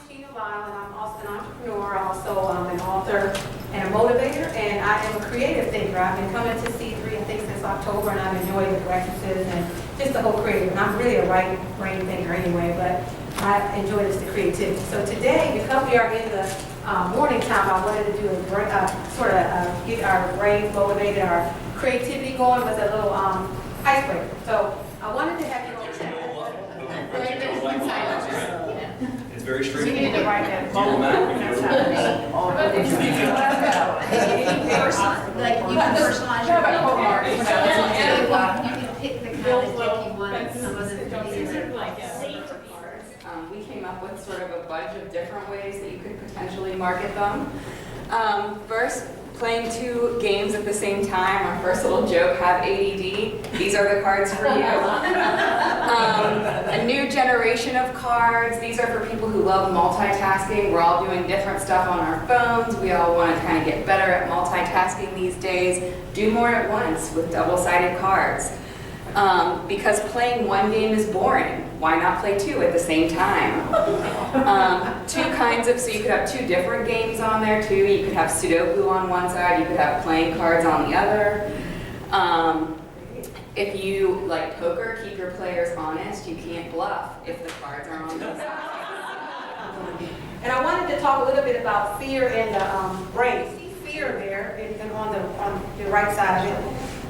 Sheena Lyle, and I'm also an entrepreneur, also an author and a motivator, and I am a creative thinker. I've been coming to C3, I think, since October, and I've enjoyed the breakfasts and just the whole creative. And I'm really a right brain thinker anyway, but I enjoy this, the creativity. So today, because we are in the morning time, I wanted to do get our brains motivated, our creativity going with a little icebreaker. So I wanted to have you all check. It's very You straightforward. need to write that. Like you can personalize your card. You can pick the kind of deck you want. Some of them We came up with sort of a bunch of different ways that you could potentially market them. First, playing two games at the same time. Our first little joke, have ADD. These are the cards for you. A new generation of cards. These are for people who love multitasking. We're all doing different stuff on our phones. We all want to kind of get better at multitasking these days. Do more at once with double-sided cards. Because playing one game is boring. Why not play two at the same time? So you could have two different games on there too. You could have Sudoku on one side, you could have playing cards on the other. If you like poker, keep your players honest. You can't bluff if the cards are on the side. And I wanted to talk a little bit about fear and the brain. See fear there and on the right side of it.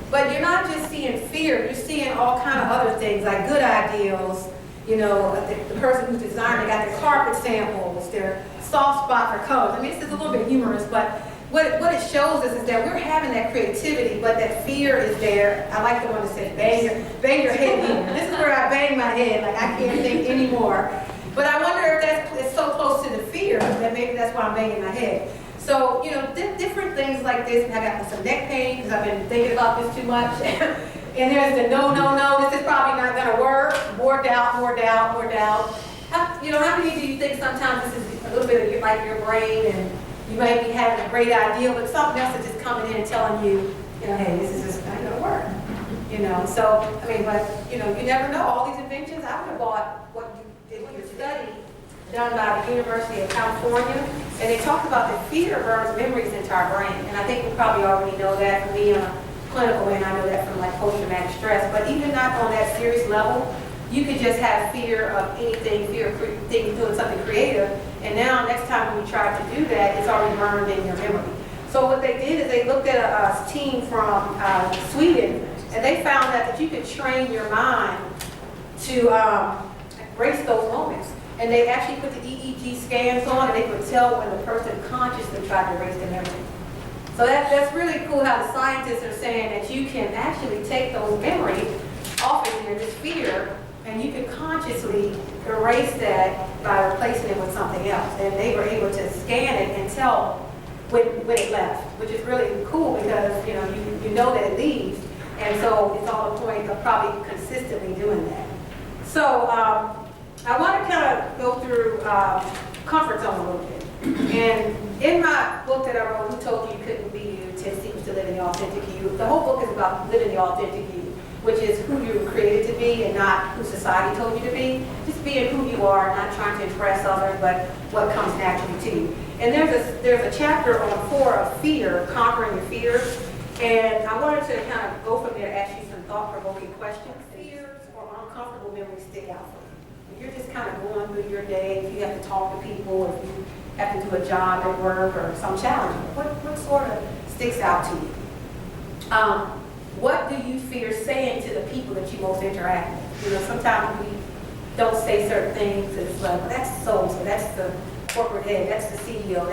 But you're not just seeing fear, you're seeing all kind of other things like good ideals. You know, the person who's designed, they got their carpet samples, their soft spot for colors. I mean, this is a little bit humorous, but what it shows us is that we're having that creativity, but that fear is there. I like the one that says, bang your head here. This is where I bang my head, like I can't think anymore. But I wonder if it's so close to the fear that maybe that's why I'm banging my head. So, you know, different things like this. And I got some neck pain because I've been thinking about this too much. And there's the no, this is probably not going to work. More doubt. How many do you think sometimes this is a little bit of like your brain and you might be having a great idea, but something else is just coming in and telling you, hey, this is just not going to work. So, I mean, but, you never know. All these inventions, I would have bought what you did with your study done by the University of California, and they talked about that fear burns memories into our brain. And I think we probably already know that from being a clinical, and I know that from like post-traumatic stress. But even not on that serious level, you could just have fear of anything, fear of doing something creative. And now, next time when we try to do that, it's already burned in your memory. So what they did is they looked at a team from Sweden, and they found that you could train your mind to erase those moments. And they actually put the EEG scans on, and they could tell when the person consciously tried to erase their memory. So that's really cool how the scientists are saying that you can actually take those memories off of you, this fear, and you can consciously erase that by replacing it with something else. And they were able to scan it and tell when it left, which is really cool because you know that it leaves, and so it's all the point of probably consistently doing that. So I want to kind of go through comfort zone a little bit. And in my book that I wrote, Who Told You Couldn't Be You, 10 Secrets to Living the Authentic You, the whole book is about living the authentic you, which is who you were created to be and not who society told you to be. Just being who you are, not trying to impress others, but what comes naturally to you. And there's a chapter on 4 of fear, conquering your fears. And I wanted to kind of go from there, ask you some thought-provoking questions. Fears or uncomfortable memories stick out for you. If you're just kind of going through your day, if you have to talk to people, if you have to do a job at work or some challenge, what sort of sticks out to you? What do you fear saying to the people that you most interact with? Sometimes we don't say certain things. It's like, well, that's so-and-so, that's the corporate head, that's the CEO,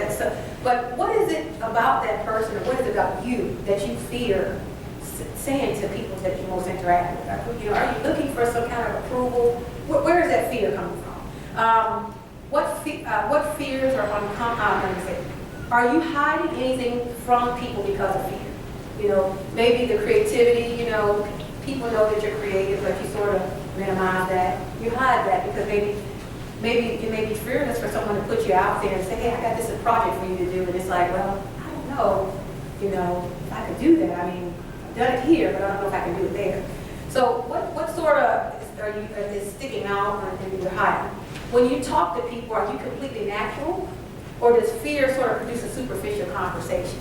but what is it about that person, or what is it about you that you fear saying to people that you most interact with? Are you looking for some kind of approval? Where is that fear coming from? What fears are uncomfortable? Are you hiding anything from people because of fear? Maybe the creativity, people know that you're creative, but you sort of minimize that. You hide that because maybe you may be fearless for someone to put you out there and say, hey, I got this project for you to do. And it's like, well, I don't know, if I could do that. I mean, I've done it here, but I don't know if I can do it there. So what sort of is sticking out and you're hiding? when you talk to people, are you completely natural? Or does fear sort of produce a superficial conversation?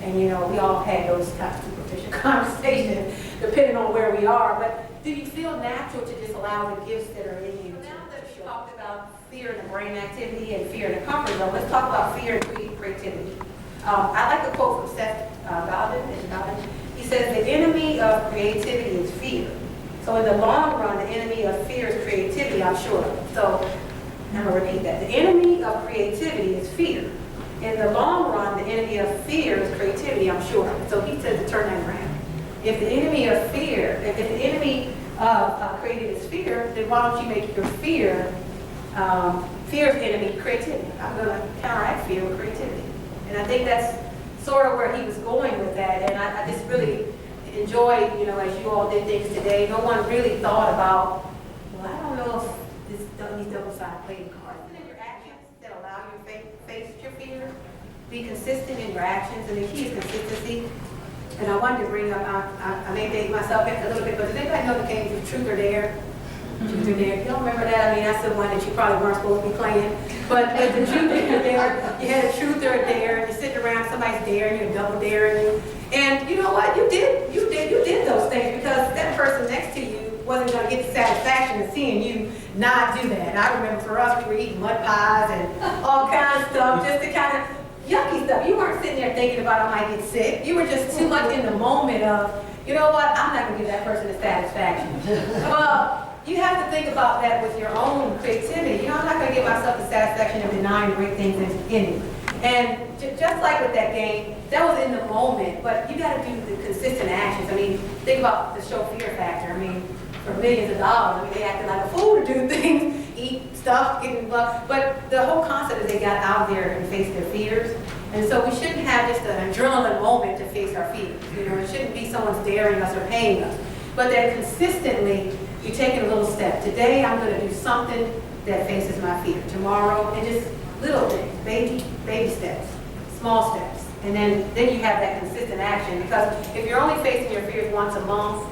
And you know, we all had those types of superficial conversations, depending on where we are. But do you feel natural to just allow the gifts that are in you? Now that we talked about fear and the brain activity and fear and the comfort zone, let's talk about fear and creativity. I like the quote from Seth Godin. He says, the enemy of creativity is fear. So in the long run, the enemy of fear is creativity, I'm sure. So I'm going to repeat that. The enemy of creativity is fear. In the long run, the enemy of fear is creativity, I'm sure. So he says to turn that around. If the enemy of fear, if the enemy of creativity is fear, then why don't you make your fear's enemy creativity? I'm going to counteract fear with creativity. And I think that's sort of where he was going with that. And I just really enjoyed, you know, as you all did things today, no one really thought about, well, I don't know if these double-sided playing cards. In your actions that allow you to face your fear, be consistent in your actions, and the key is consistency. And I wanted to bring up, I may date myself back a little bit, but does anybody know the game of Truth or Dare? Truth or Dare. You don't remember that? I mean, that's the one that you probably weren't supposed to be playing. But with the Truth or Dare, you had a Truth or a Dare, and you're sitting around, somebody's daring you, double daring you. And you know what? You did those things because that person next to you wasn't going to get the satisfaction of seeing you not do that. And I remember for us, we were eating mud pies and all kinds of stuff, just to kind of yucky stuff. You weren't sitting there thinking about I might get sick. You were just too much in the moment of, you know what? I'm not going to give that person the satisfaction. Well, you have to think about that with your own creativity. You know, I'm not going to give myself the satisfaction of denying great things in me. And just like with that game, that was in the moment, but you got to do the consistent actions. I mean, think about the show Fear Factor. I mean, for millions of dollars, I mean, they acted like a fool to do things, eat stuff, get involved. But the whole concept is they got out there and faced their fears. And so we shouldn't have just an adrenaline moment to face our fears. You know, it shouldn't be someone's daring us or paying us. But that consistently, you're taking a little step. Today, I'm going to do something that faces my fear. Tomorrow, and just little things, baby steps, small steps. And then you have that consistent action. Because if you're only facing your fears once a month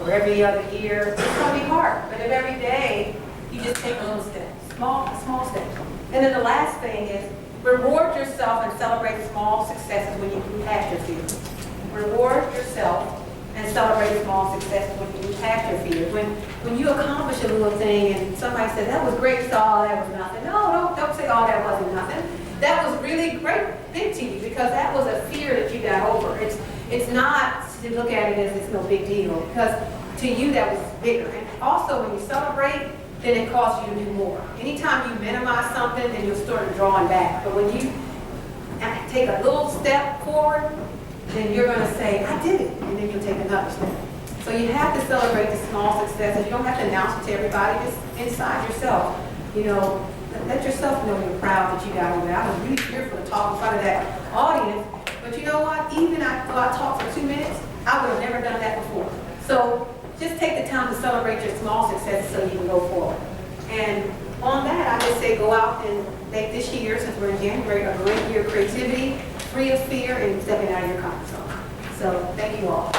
or every other year, it's going to be hard. But if every day you just take a little step, small steps. And then the last thing is reward yourself and celebrate small successes when you move past your fears. Reward yourself and celebrate small successes when you move past your fears. When you accomplish a little thing and somebody said, that was great, so all that was nothing. No, don't say all that wasn't nothing. That was really great, big to you, because that was a fear that you got over. It's not to look at it as it's no big deal, because to you that was bigger. And also when you celebrate, then it causes you to do more. Anytime you minimize something, then you'll start drawing back. But when you take a little step forward, then you're going to say, I did it, and then you'll take another step. So you have to celebrate the small successes. You don't have to announce it to everybody, just inside yourself. You know, let yourself know you're proud that you got over there. I was really fearful to talk in front of that audience, but you know what? Even though I talked for 2 minutes, I would have never done that before. So just take the time to celebrate your small successes so you can go forward. And on that, I just say go out and make this year, since we're in January, a great year of creativity, free of fear, and stepping out of your comfort zone. So thank you all.